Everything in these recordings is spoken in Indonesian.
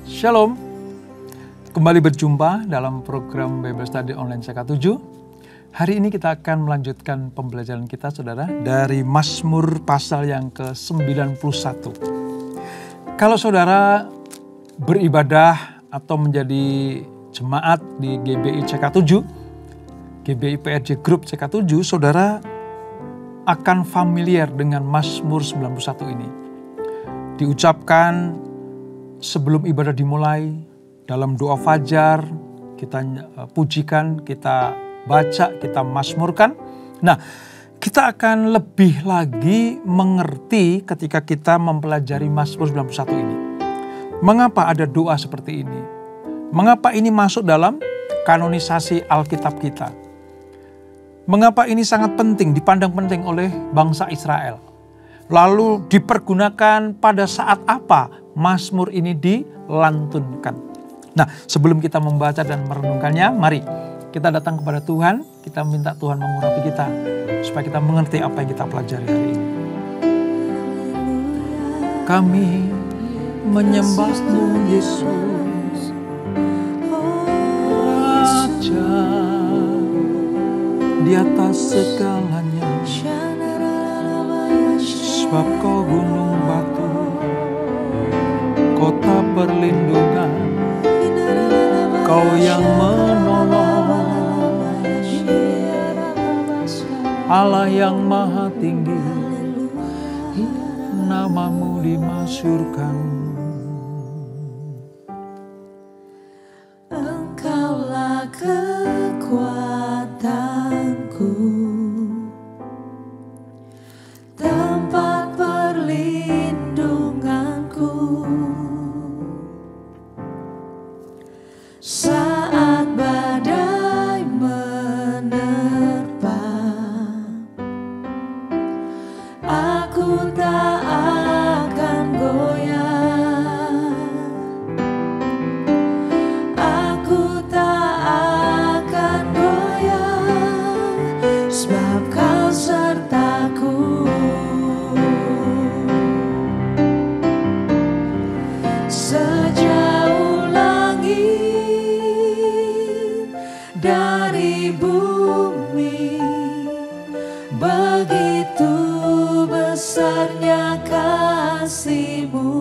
Shalom, kembali berjumpa dalam program Bible Study Online CK7. Hari ini kita akan melanjutkan pembelajaran kita, saudara, dari Mazmur pasal yang ke-91. Kalau saudara beribadah atau menjadi jemaat di GBI CK7, GBI PRJ Group CK7, saudara akan familiar dengan Mazmur 91 ini. Diucapkan sebelum ibadah dimulai, dalam doa fajar, kita pujikan, kita baca, kita mazmurkan. Nah, kita akan lebih lagi mengerti ketika kita mempelajari Mazmur 91 ini. Mengapa ada doa seperti ini? Mengapa ini masuk dalam kanonisasi Alkitab kita? Mengapa ini sangat penting, dipandang penting oleh bangsa Israel? Lalu dipergunakan pada saat apa Mazmur ini dilantunkan? Nah, sebelum kita membaca dan merenungkannya, mari kita datang kepada Tuhan, kita minta Tuhan mengurapi kita, supaya kita mengerti apa yang kita pelajari hari ini. Kami menyembah-Mu, Yesus, Raja di atas segalanya, sebab Kau gunung batu, kota perlindungan, Kau yang menolong, Allah yang maha tinggi, nama-Mu dimasyhurkan. Engkaulah kekuatanku, tempat perlindunganku. Saat badai menerpa, aku tak akan goyah. Aku tak akan goyah, sebab Kau sertaku. Sejauh langit dari bumi, begitu besarnya kasih-Mu.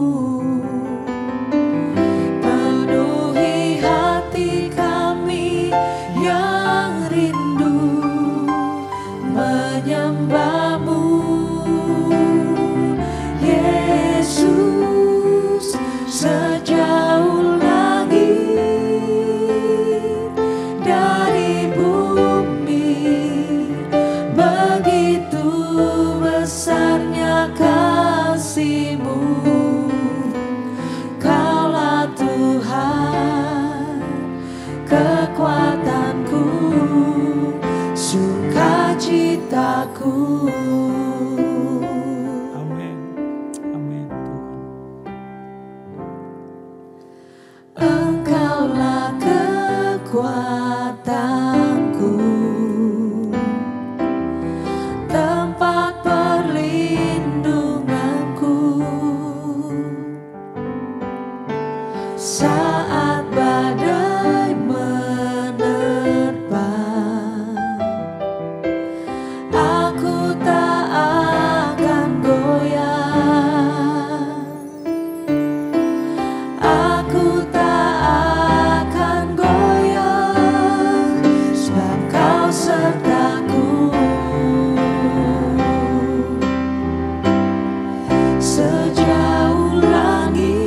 Penuhi hati kami yang rindu menyembah-Mu, Yesus. Sejauh langit dari bumi, begitu besarnya kasih-Mu. Kaulah Tuhan, kekuatanku, sukacitaku. Amin. Amin, Tuhan. Engkaulah kekuatanku, tempat perlindunganku. Saat badai menerpa, aku tak akan goyah. Aku tak akan goyah, sebab Kau sertaku. Sejauh langit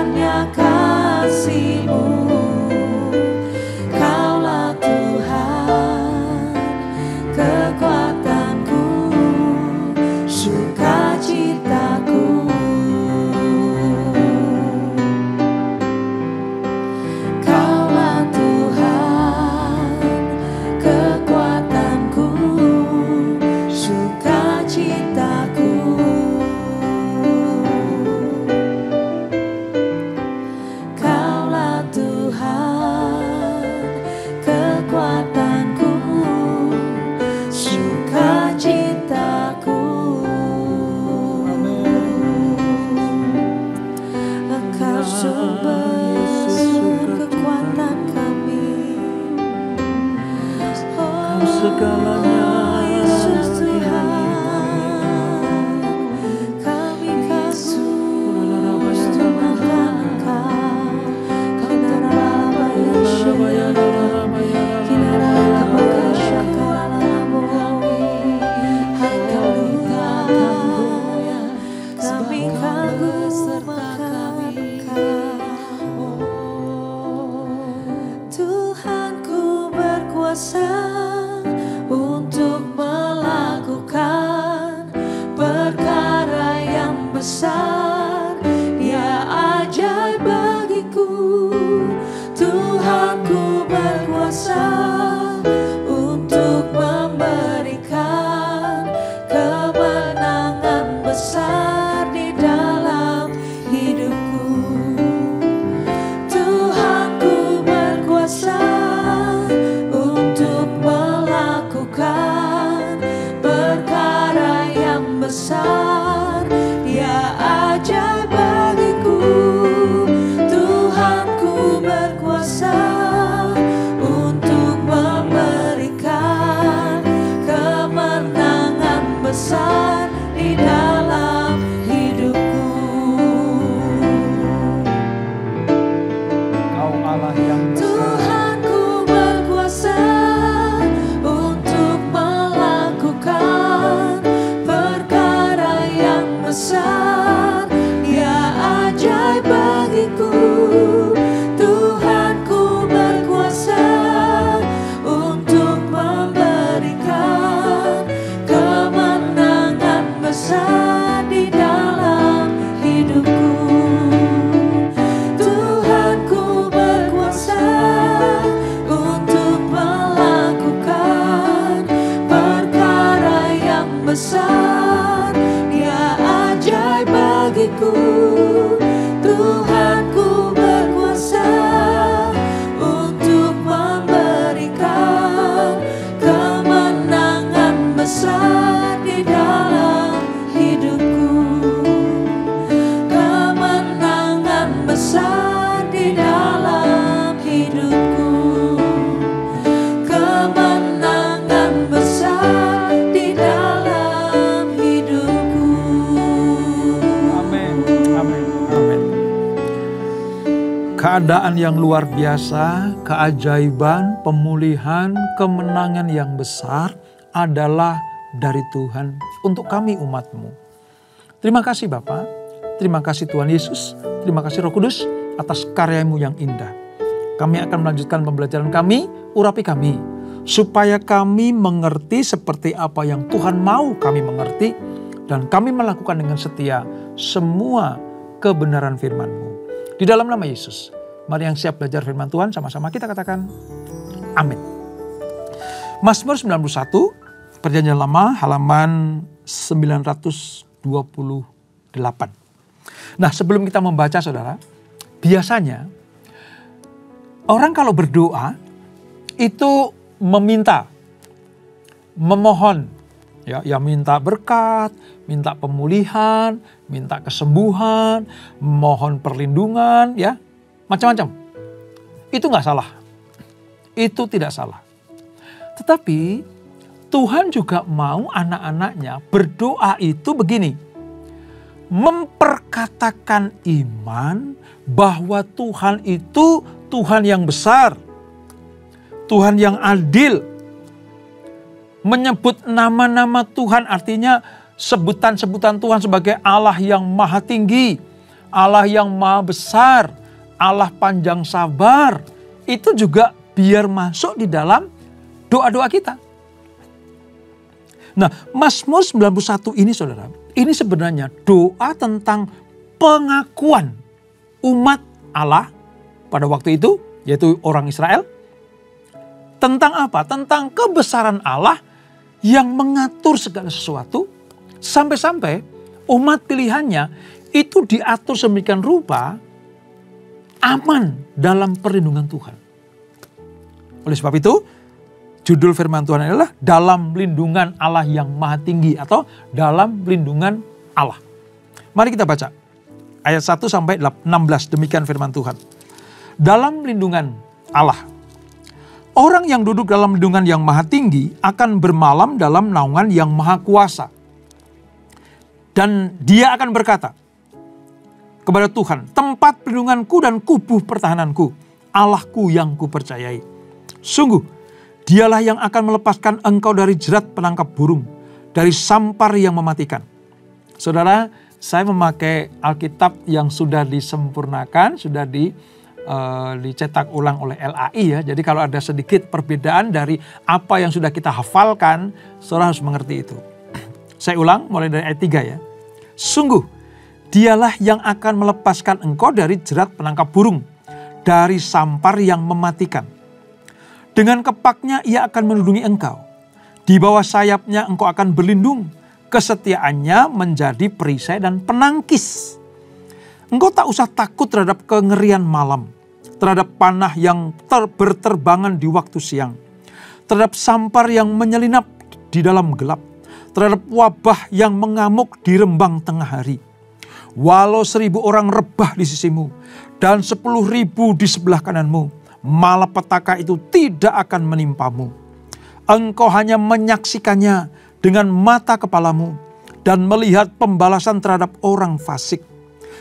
besarnya kasih-Mu. Kaulah Tuhan, kekuatanku, sukacitaku. Kaulah Tuhan, kekuatanku, sukacitaku. Kaulah Tuhan, kekuatanku, sukacitaku. Engkau sumber kekuatan kami. Oh, segalanya Yesus Tuhan, kami kagum Tuhan Engkau. Kinara Bayasya, Kinara Kabakasya Karalamu. Haleluya, kami kagum akan Engkau. Tuhanku berkuasa untuk melakukan perkara yang besar, Dia ajaib bagiku. Tuhanku berkuasa untuk memberikan kemenangan besar di dalam hidupku. Tuhanku berkuasa untuk melakukan perkara yang besar, Dia ajaib bagiku. Tuhanku berkuasa untuk memberikan kemenangan besar di dalam hidupku. Kau Allah yang Tuhanku berkuasa untuk melakukan perkara yang besar, Dia ajaib bagiku. Tuhanku berkuasa untuk memberikan kemenangan besar di dalam hidupku. Tuhanku berkuasa untuk melakukan perkara yang besar, Dia ajaib bagiku. Tuhanku berkuasa untuk memberikan kemenangan besar di dalam hidupku. Kemenangan besar di dalam hidupku. Kemenangan besar di dalam hidupku. Amin, amin, amin. Keadaan yang luar biasa, keajaiban, pemulihan, kemenangan yang besar adalah dari Tuhan untuk kami umat-Mu. Terima kasih Bapa, terima kasih Tuhan Yesus, terima kasih Roh Kudus atas karya-Mu yang indah. Kami akan melanjutkan pembelajaran kami, urapi kami, supaya kami mengerti seperti apa yang Tuhan mau kami mengerti, dan kami melakukan dengan setia semua kebenaran firman-Mu. Di dalam nama Yesus, mari yang siap belajar firman Tuhan, sama-sama kita katakan amin. Mazmur 91, Perjanjian Lama, halaman 928. Nah, sebelum kita membaca saudara, biasanya orang kalau berdoa itu meminta, memohon, ya minta berkat, minta pemulihan, minta kesembuhan, mohon perlindungan, ya macam-macam. Itu nggak salah, itu tidak salah. Tetapi Tuhan juga mau anak-anaknya berdoa itu begini, memperkatakan iman bahwa Tuhan itu Tuhan yang besar, Tuhan yang adil. Menyebut nama-nama Tuhan artinya sebutan-sebutan Tuhan sebagai Allah yang maha tinggi, Allah yang maha besar, Allah panjang sabar, itu juga biar masuk di dalam doa-doa kita. Nah, Mazmur 91 ini saudara, ini sebenarnya doa tentang pengakuan umat Allah pada waktu itu, yaitu orang Israel. Tentang apa? Tentang kebesaran Allah yang mengatur segala sesuatu, sampai-sampai umat pilihannya itu diatur sedemikian rupa aman dalam perlindungan Tuhan. Oleh sebab itu, judul firman Tuhan adalah dalam lindungan Allah yang maha tinggi atau dalam lindungan Allah. Mari kita baca ayat 1 sampai 16, demikian firman Tuhan. Dalam lindungan Allah. Orang yang duduk dalam lindungan yang maha tinggi akan bermalam dalam naungan yang maha kuasa. Dan dia akan berkata kepada Tuhan, tempat perlindunganku dan kubuh pertahananku, Allahku yang kupercayai. Sungguh, dialah yang akan melepaskan engkau dari jerat penangkap burung, dari sampar yang mematikan. Saudara, saya memakai Alkitab yang sudah disempurnakan, sudah dicetak ulang oleh LAI ya. Jadi kalau ada sedikit perbedaan dari apa yang sudah kita hafalkan, saudara harus mengerti itu. Saya ulang mulai dari ayat 3 ya. Sungguh, dialah yang akan melepaskan engkau dari jerat penangkap burung, dari sampar yang mematikan. Dengan kepaknya ia akan melindungi engkau. Di bawah sayapnya engkau akan berlindung. Kesetiaannya menjadi perisai dan penangkis. Engkau tak usah takut terhadap kengerian malam, terhadap panah yang berterbangan di waktu siang, terhadap sampar yang menyelinap di dalam gelap, terhadap wabah yang mengamuk di rembang tengah hari. Walau 1.000 orang rebah di sisimu dan 10.000 di sebelah kananmu, malapetaka itu tidak akan menimpamu. Engkau hanya menyaksikannya dengan mata kepalamu dan melihat pembalasan terhadap orang fasik.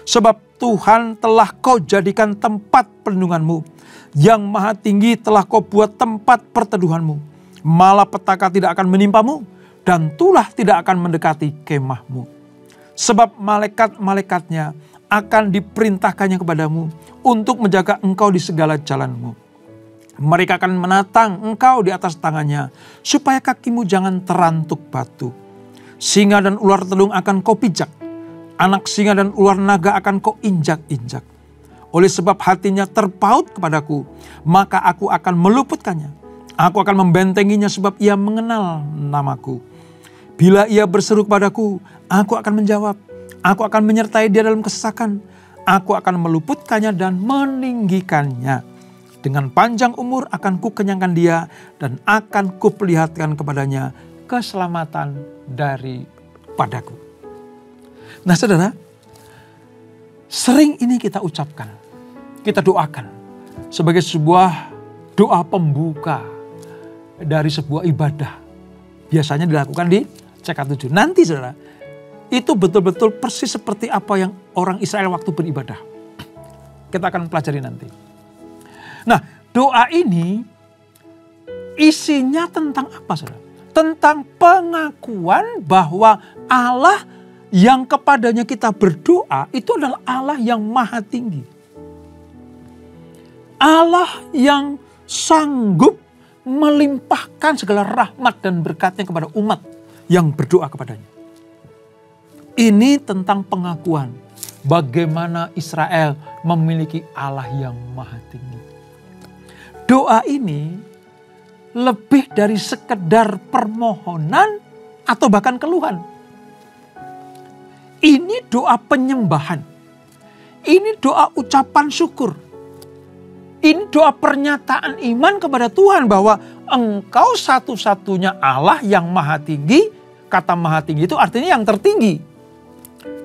Sebab Tuhan telah kau jadikan tempat perlindunganmu. Yang maha tinggi telah kau buat tempat perteduhanmu. Malapetaka tidak akan menimpamu dan tulah tidak akan mendekati kemahmu. Sebab malaikat-malaikatnya akan diperintahkannya kepadamu untuk menjaga engkau di segala jalanmu. Mereka akan menatang engkau di atas tangannya, supaya kakimu jangan terantuk batu. Singa dan ular telung akan kau pijak, anak singa dan ular naga akan kau injak-injak. Oleh sebab hatinya terpaut kepadaku, maka aku akan meluputkannya. Aku akan membentenginya sebab ia mengenal namaku. Bila ia berseru kepadaku, aku akan menjawab. Aku akan menyertai dia dalam kesesakan. Aku akan meluputkannya dan meninggikannya. Dengan panjang umur akan kukenyangkan dia dan akan kuperlihatkan kepadanya keselamatan daripadaku. Nah saudara, sering ini kita ucapkan, kita doakan sebagai sebuah doa pembuka dari sebuah ibadah. Biasanya dilakukan di CK7. Nanti saudara, itu betul-betul persis seperti apa yang orang Israel waktu beribadah. Kita akan pelajari nanti. Nah, doa ini isinya tentang apa saudara? Tentang pengakuan bahwa Allah yang kepadanya kita berdoa itu adalah Allah yang maha tinggi. Allah yang sanggup melimpahkan segala rahmat dan berkatnya kepada umat yang berdoa kepadanya. Ini tentang pengakuan bagaimana Israel memiliki Allah yang maha tinggi. Doa ini lebih dari sekedar permohonan atau bahkan keluhan. Ini doa penyembahan. Ini doa ucapan syukur. Ini doa pernyataan iman kepada Tuhan bahwa engkau satu-satunya Allah yang maha tinggi. Kata maha tinggi itu artinya yang tertinggi.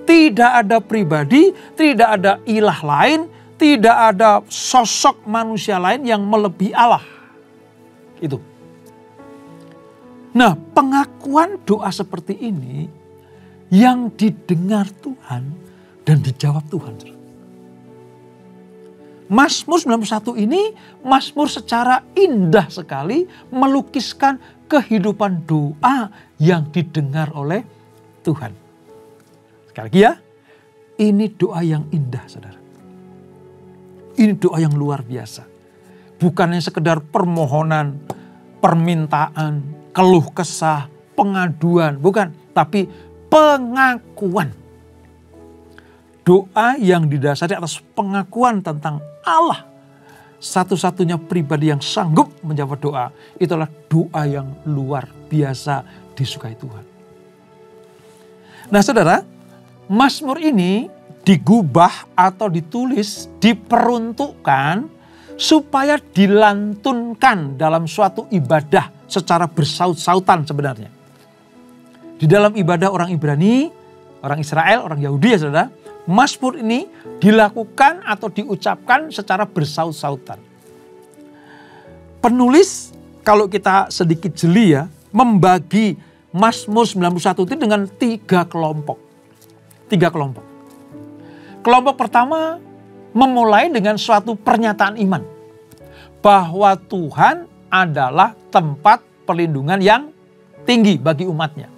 Tidak ada pribadi, tidak ada ilah lain, tidak ada sosok manusia lain yang melebihi Allah. Itu. Nah, pengakuan doa seperti ini yang didengar Tuhan dan dijawab Tuhan. Mazmur 91 ini, Mazmur secara indah sekali melukiskan kehidupan doa yang didengar oleh Tuhan. Sekali lagi ya, Ini doa yang indah, saudara. Ini doa yang luar biasa. Bukannya sekedar permohonan, permintaan, keluh kesah, pengaduan. Bukan, tapi pengakuan. Doa yang didasari atas pengakuan tentang Allah. Satu-satunya pribadi yang sanggup menjawab doa. Itulah doa yang luar biasa disukai Tuhan. Nah saudara, Mazmur ini digubah atau ditulis, diperuntukkan supaya dilantunkan dalam suatu ibadah secara bersaut-sautan sebenarnya. Di dalam ibadah orang Ibrani, orang Israel, orang Yahudi ya saudara, Mazmur ini dilakukan atau diucapkan secara bersaut-sautan. Penulis, kalau kita sedikit jeli ya, membagi Mazmur 91 itu dengan 3 kelompok. 3 kelompok. Kelompok pertama memulai dengan suatu pernyataan iman. Bahwa Tuhan adalah tempat perlindungan yang tinggi bagi umatnya.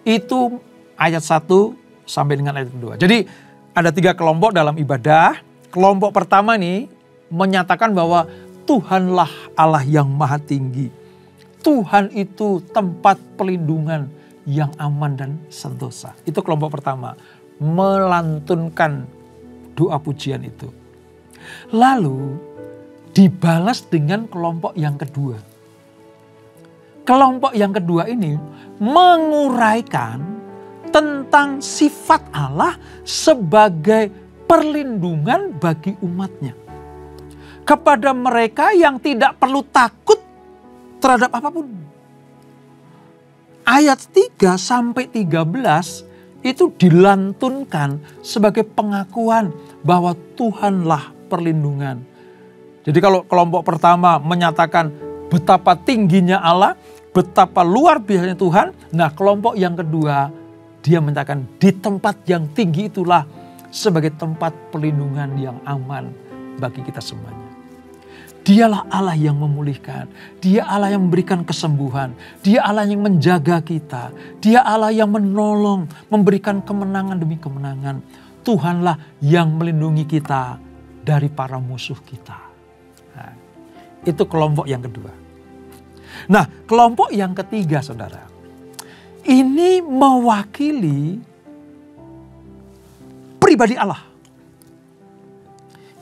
Itu ayat 1 sampai dengan ayat 2. Jadi ada 3 kelompok dalam ibadah. Kelompok pertama nih menyatakan bahwa Tuhanlah Allah yang maha tinggi. Tuhan itu tempat perlindungan yang aman dan sentosa. Itu kelompok pertama. Melantunkan doa pujian itu. Lalu dibalas dengan kelompok yang kedua. Kelompok yang kedua ini menguraikan tentang sifat Allah sebagai perlindungan bagi umatnya. Kepada mereka yang tidak perlu takut terhadap apapun. Ayat 3 sampai 13 itu dilantunkan sebagai pengakuan bahwa Tuhanlah perlindungan. Jadi kalau kelompok pertama menyatakan betapa tingginya Allah, betapa luar biasanya Tuhan. Nah kelompok yang kedua dia menyatakan di tempat yang tinggi itulah sebagai tempat perlindungan yang aman bagi kita semuanya. Dialah Allah yang memulihkan. Dia Allah yang memberikan kesembuhan. Dia Allah yang menjaga kita. Dia Allah yang menolong, memberikan kemenangan demi kemenangan. Tuhanlah yang melindungi kita dari para musuh kita. Nah, itu kelompok yang kedua. Nah, kelompok yang ketiga saudara. Ini mewakili pribadi Allah.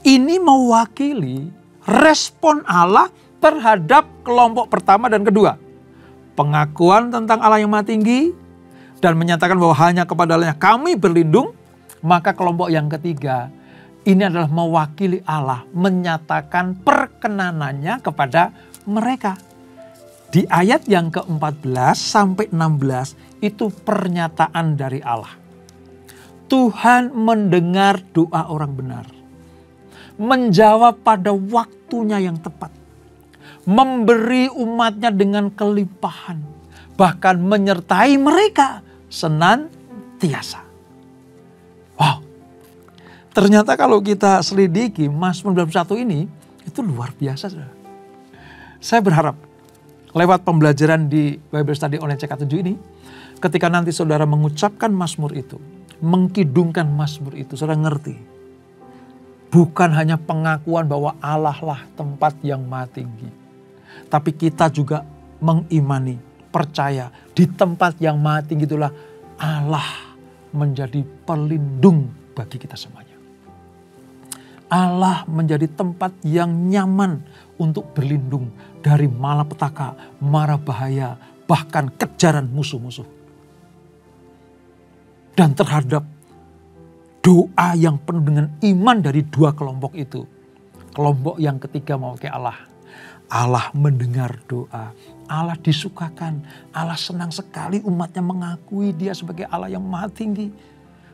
Ini mewakili respon Allah terhadap kelompok pertama dan kedua. Pengakuan tentang Allah yang maha tinggi dan menyatakan bahwa hanya kepada Allah kami berlindung. Maka kelompok yang ketiga ini adalah mewakili Allah menyatakan perkenanannya kepada mereka. Di ayat yang ke-14 sampai 16 itu pernyataan dari Allah. Tuhan mendengar doa orang benar. Menjawab pada waktunya yang tepat. Memberi umatnya dengan kelimpahan. Bahkan menyertai mereka senantiasa. Wow. Ternyata kalau kita selidiki Mazmur 91 ini itu luar biasa. Saya berharap lewat pembelajaran di Bible Study Online CK7 ini. Ketika nanti saudara mengucapkan Mazmur itu. Mengkidungkan Mazmur itu. Saudara ngerti. Bukan hanya pengakuan bahwa Allah lah tempat yang maha tinggi. Tapi kita juga mengimani, percaya di tempat yang maha tinggi itulah Allah menjadi pelindung bagi kita semuanya. Allah menjadi tempat yang nyaman untuk berlindung dari malapetaka, mara bahaya, bahkan kejaran musuh-musuh. Dan terhadap doa yang penuh dengan iman dari 2 kelompok itu. Kelompok yang ketiga mewakili Allah. Allah mendengar doa. Allah disukakan. Allah senang sekali umatnya mengakui dia sebagai Allah yang maha tinggi.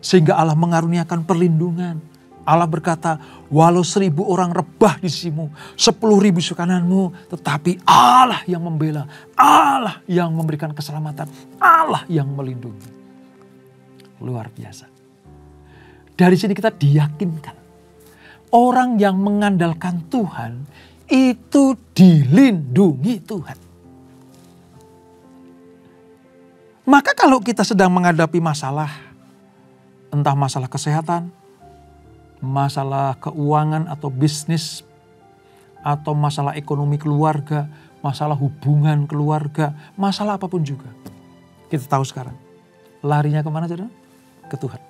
Sehingga Allah mengaruniakan perlindungan. Allah berkata, walau 1000 orang rebah di sisimu, 10.000 di kananmu, tetapi Allah yang membela. Allah yang memberikan keselamatan. Allah yang melindungi. Luar biasa. Dari sini kita diyakinkan. Orang yang mengandalkan Tuhan itu dilindungi Tuhan. Maka kalau kita sedang menghadapi masalah, Entah masalah kesehatan, masalah keuangan atau bisnis, atau masalah ekonomi keluarga, masalah hubungan keluarga, masalah apapun juga. Kita tahu sekarang, larinya kemana saudara? Ke Tuhan.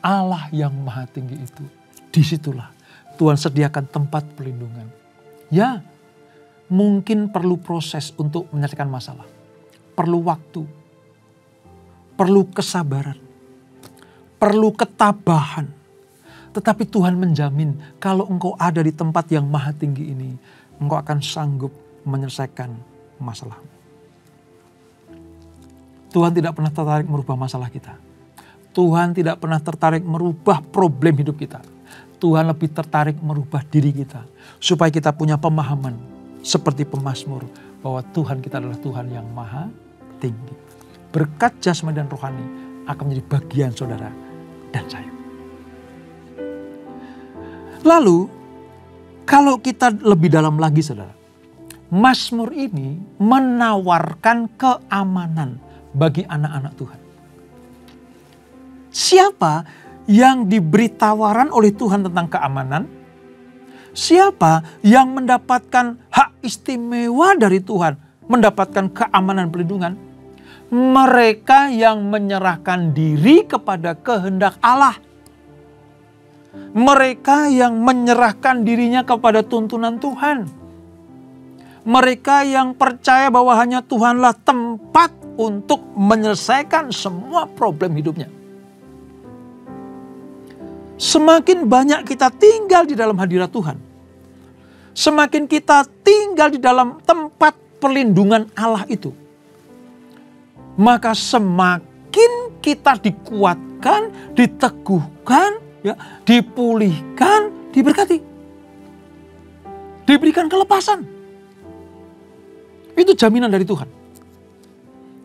Allah yang maha tinggi itu, disitulah Tuhan sediakan tempat perlindungan. Ya, mungkin perlu proses untuk menyelesaikan masalah. Perlu waktu, perlu kesabaran, perlu ketabahan. Tetapi Tuhan menjamin kalau engkau ada di tempat yang maha tinggi ini, engkau akan sanggup menyelesaikan masalah. Tuhan tidak pernah tertarik merubah masalah kita. Tuhan tidak pernah tertarik merubah problem hidup kita. Tuhan lebih tertarik merubah diri kita. Supaya kita punya pemahaman seperti pemazmur bahwa Tuhan kita adalah Tuhan yang maha tinggi. Berkat jasmani dan rohani akan menjadi bagian saudara dan saya. Lalu kalau kita lebih dalam lagi saudara, Mazmur ini menawarkan keamanan bagi anak-anak Tuhan. Siapa yang diberi tawaran oleh Tuhan tentang keamanan? Siapa yang mendapatkan hak istimewa dari Tuhan, mendapatkan keamanan perlindungan? Mereka yang menyerahkan diri kepada kehendak Allah. Mereka yang menyerahkan dirinya kepada tuntunan Tuhan. Mereka yang percaya bahwa hanya Tuhanlah tempat untuk menyelesaikan semua problem hidupnya. Semakin banyak kita tinggal di dalam hadirat Tuhan, semakin kita tinggal di dalam tempat perlindungan Allah itu, maka semakin kita dikuatkan, diteguhkan, ya, dipulihkan, diberkati, diberikan kelepasan. Itu jaminan dari Tuhan.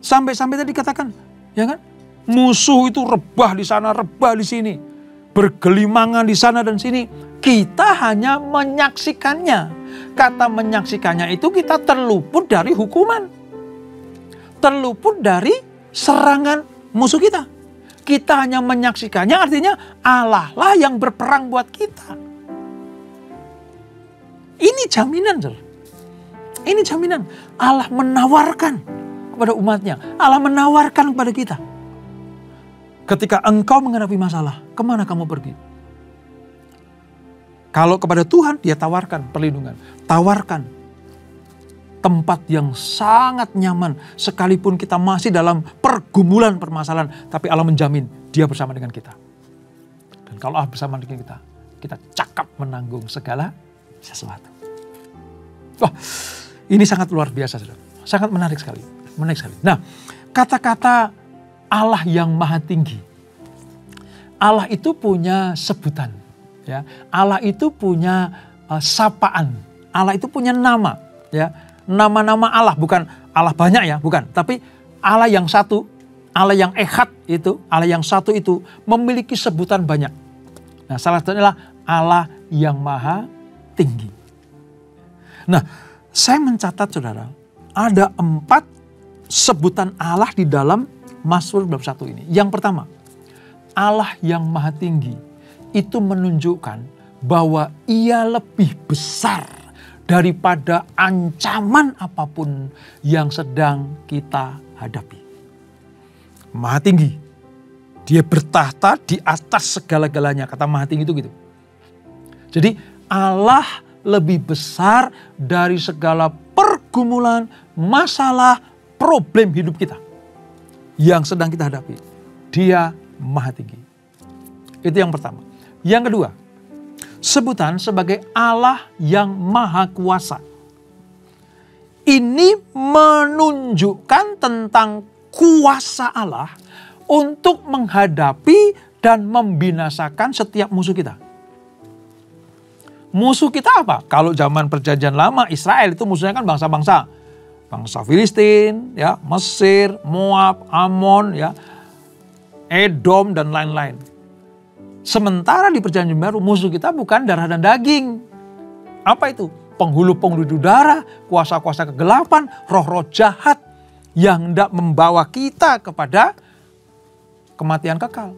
Sampai-sampai tadi dikatakan, ya kan? Musuh itu rebah di sana, rebah di sini. Bergelimangan di sana dan sini. Kita hanya menyaksikannya. Kata menyaksikannya itu kita terluput dari hukuman. Terluput dari serangan musuh kita. Kita hanya menyaksikannya, artinya Allah lah yang berperang buat kita. Ini jaminan, saudara. Ini jaminan. Allah menawarkan kepada umatnya. Allah menawarkan kepada kita. Ketika engkau menghadapi masalah, kemana kamu pergi? Kalau kepada Tuhan, dia tawarkan perlindungan. Tawarkan tempat yang sangat nyaman. Sekalipun kita masih dalam pergumulan permasalahan. Tapi Allah menjamin dia bersama dengan kita. Dan kalau Allah bersama dengan kita, kita cakap menanggung segala sesuatu. Wah, ini sangat luar biasa, saudara. Sangat menarik sekali. Menarik sekali. Nah, kata-kata Allah yang maha tinggi. Allah itu punya sebutan. Ya. Allah itu punya sapaan. Allah itu punya nama. Ya. Nama-nama Allah, bukan Allah banyak ya, bukan. Tapi Allah yang satu, Allah yang ehad itu, Allah yang satu itu memiliki sebutan banyak. Nah, salah satunya adalah Allah yang maha tinggi. Nah, saya mencatat saudara, ada 4 sebutan Allah di dalam Mazmur bab 1 ini. Yang pertama, Allah yang maha tinggi itu menunjukkan bahwa ia lebih besar daripada ancaman apapun yang sedang kita hadapi. Maha tinggi. Dia bertahta di atas segala-galanya. Kata maha tinggi itu gitu. Jadi Allah lebih besar dari segala pergumulan, masalah, problem hidup kita yang sedang kita hadapi. Dia maha tinggi. Itu yang pertama. Yang kedua, sebutan sebagai Allah yang maha kuasa. Ini menunjukkan tentang kuasa Allah untuk menghadapi dan membinasakan setiap musuh kita. Musuh kita apa? Kalau zaman perjanjian lama Israel itu musuhnya kan bangsa-bangsa. Bangsa Filistin, ya, Mesir, Moab, Amon, ya, Edom dan lain-lain. Sementara di perjanjian baru musuh kita bukan darah dan daging. Apa itu? Penghulu-penghulu udara, kuasa-kuasa kegelapan, roh-roh jahat yang hendak membawa kita kepada kematian kekal.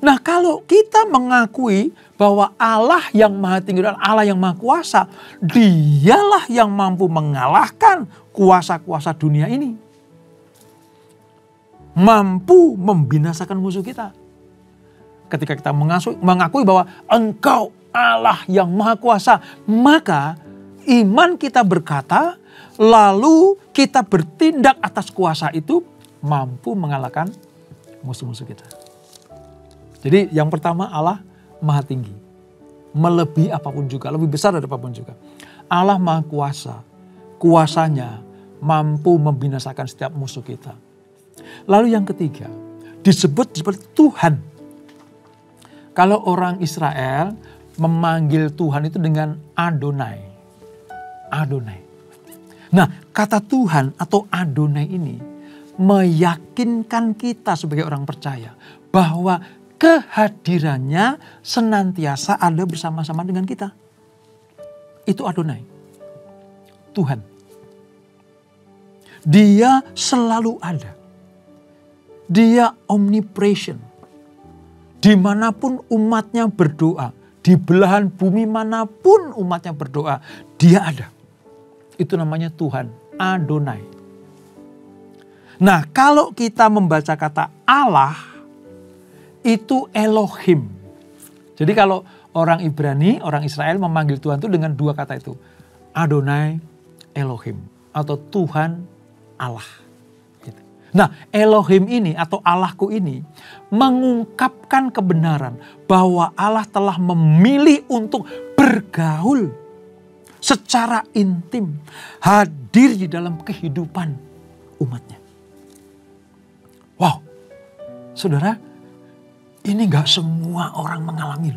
Nah, kalau kita mengakui bahwa Allah yang maha tinggi dan Allah yang maha kuasa, dialah yang mampu mengalahkan kuasa-kuasa dunia ini. Mampu membinasakan musuh kita. Ketika kita mengakui bahwa Engkau Allah yang maha kuasa, maka iman kita berkata, lalu kita bertindak atas kuasa itu, mampu mengalahkan musuh-musuh kita. Jadi yang pertama, Allah maha tinggi. Melebihi apapun juga, lebih besar dari apapun juga. Allah maha kuasa. Kuasanya mampu membinasakan setiap musuh kita. Lalu yang ketiga, disebut seperti Tuhan. Kalau orang Israel memanggil Tuhan itu dengan Adonai. Adonai. Nah, kata Tuhan atau Adonai ini meyakinkan kita sebagai orang percaya bahwa kehadirannya senantiasa ada bersama-sama dengan kita. Itu Adonai. Tuhan. Dia selalu ada. Dia omnipresent. Dimanapun umatnya berdoa, di belahan bumi manapun umatnya berdoa, dia ada. Itu namanya Tuhan, Adonai. Nah, kalau kita membaca kata Allah, itu Elohim. Jadi kalau orang Ibrani, orang Israel memanggil Tuhan itu dengan dua kata itu. Adonai, Elohim. Atau Tuhan, Allah. Nah, Elohim ini atau Allahku ini mengungkapkan kebenaran bahwa Allah telah memilih untuk bergaul secara intim, hadir di dalam kehidupan umatnya. Wow, saudara, ini gak semua orang mengalami.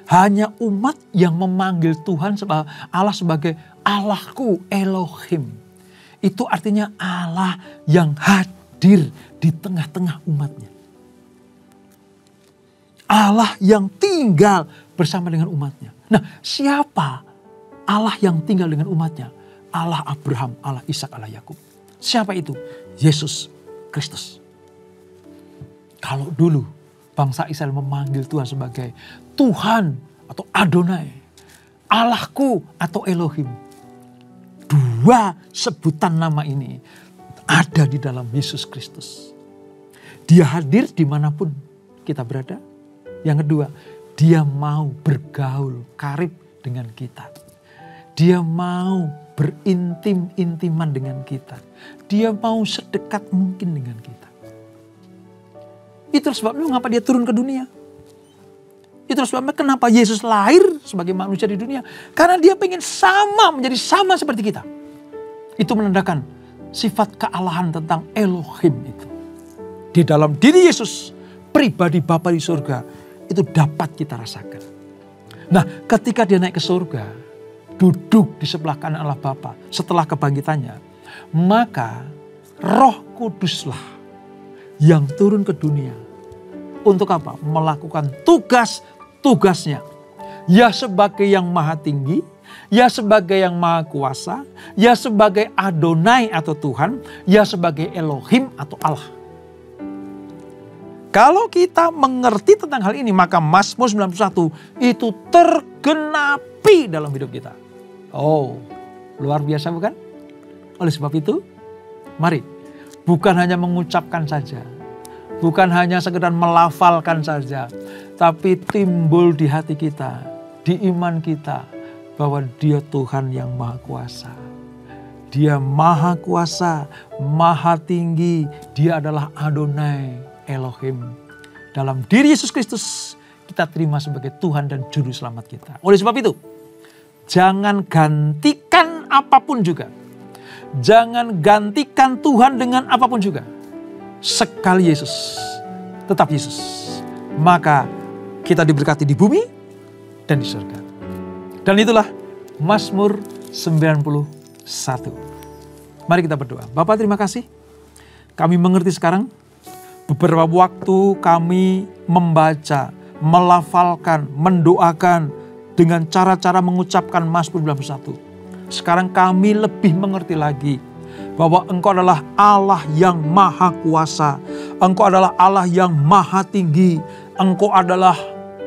Hanya umat yang memanggil Tuhan Allah sebagai Allahku, Elohim. Itu artinya Allah yang hadir di tengah-tengah umatnya. Allah yang tinggal bersama dengan umatnya. Nah, siapa Allah yang tinggal dengan umatnya? Allah Abraham, Allah Ishak, Allah Yakub. Siapa itu? Yesus Kristus. Kalau dulu bangsa Israel memanggil Tuhan sebagai Tuhan atau Adonai, Allahku atau Elohim. Dua sebutan nama ini ada di dalam Yesus Kristus. Dia hadir dimanapun kita berada. Yang kedua, dia mau bergaul karib dengan kita. Dia mau berintim-intiman dengan kita. Dia mau sedekat mungkin dengan kita. Itu sebabnya mengapa dia turun ke dunia. Itu sebabnya kenapa Yesus lahir sebagai manusia di dunia. Karena dia pengen menjadi sama seperti kita. Itu menandakan sifat kealahan tentang Elohim itu. Di dalam diri Yesus, pribadi Bapa di surga, itu dapat kita rasakan. Nah, ketika dia naik ke surga, duduk di sebelah kanan Allah Bapa setelah kebangkitannya, maka Roh Kuduslah yang turun ke dunia. Untuk apa? Melakukan tugasnya. Ya sebagai yang maha tinggi, ya sebagai yang maha kuasa, ya sebagai Adonai atau Tuhan, ya sebagai Elohim atau Allah. Kalau kita mengerti tentang hal ini, maka Mazmur 91 itu tergenapi dalam hidup kita. Oh, luar biasa bukan? Oleh sebab itu, mari bukan hanya mengucapkan saja, bukan hanya sekedar melafalkan saja, tapi timbul di hati kita, di iman kita, bahwa dia Tuhan yang maha kuasa. Dia maha kuasa, maha tinggi, dia adalah Adonai, Elohim. Dalam diri Yesus Kristus, kita terima sebagai Tuhan dan Juru Selamat kita. Oleh sebab itu, jangan gantikan apapun juga. Jangan gantikan Tuhan dengan apapun juga. Sekali Yesus, tetap Yesus. Maka kita diberkati di bumi dan di surga. Dan itulah Mazmur 91. Mari kita berdoa. Bapa, terima kasih. Kami mengerti sekarang. Beberapa waktu kami membaca, melafalkan, mendoakan dengan cara-cara mengucapkan Mazmur 91. Sekarang kami lebih mengerti lagi bahwa Engkau adalah Allah yang maha kuasa, Engkau adalah Allah yang maha tinggi. Engkau adalah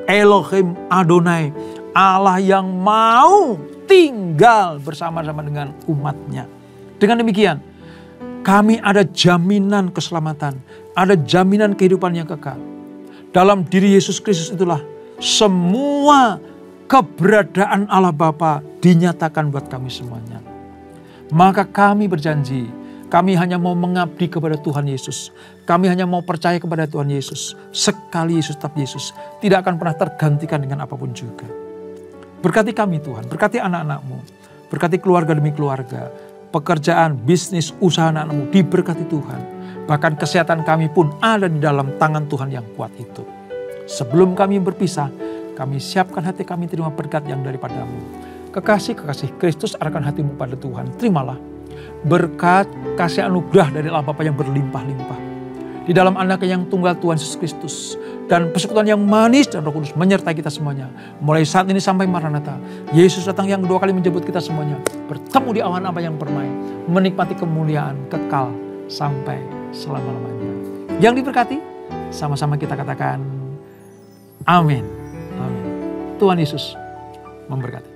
Elohim Adonai, Allah yang mau tinggal bersama-sama dengan umatnya. Dengan demikian, kami ada jaminan keselamatan, ada jaminan kehidupan yang kekal. Dalam diri Yesus Kristus itulah semua keberadaan Allah Bapa dinyatakan buat kami semuanya. Maka kami berjanji, kami hanya mau mengabdi kepada Tuhan Yesus. Kami hanya mau percaya kepada Tuhan Yesus. Sekali Yesus tetap Yesus, tidak akan pernah tergantikan dengan apapun juga. Berkati kami Tuhan, berkati anak-anak-Mu, berkati keluarga demi keluarga, pekerjaan, bisnis, usaha anak-Mu diberkati Tuhan. Bahkan kesehatan kami pun ada di dalam tangan Tuhan yang kuat itu. Sebelum kami berpisah, kami siapkan hati kami terima berkat yang daripada-Mu. Kekasih-kekasih Kristus, arahkan hatimu pada Tuhan. Terimalah berkat kasih anugerah dari Allah Bapa yang berlimpah-limpah. Di dalam Anaknya yang tunggal Tuhan Yesus Kristus. Dan persekutuan yang manis dan Roh Kudus menyertai kita semuanya. Mulai saat ini sampai Maranatha. Yesus datang yang 2 kali menjemput kita semuanya. Bertemu di awan apa yang permai. Menikmati kemuliaan kekal sampai selama-lamanya. Yang diberkati, sama-sama kita katakan amin. Amin. Tuhan Yesus memberkati.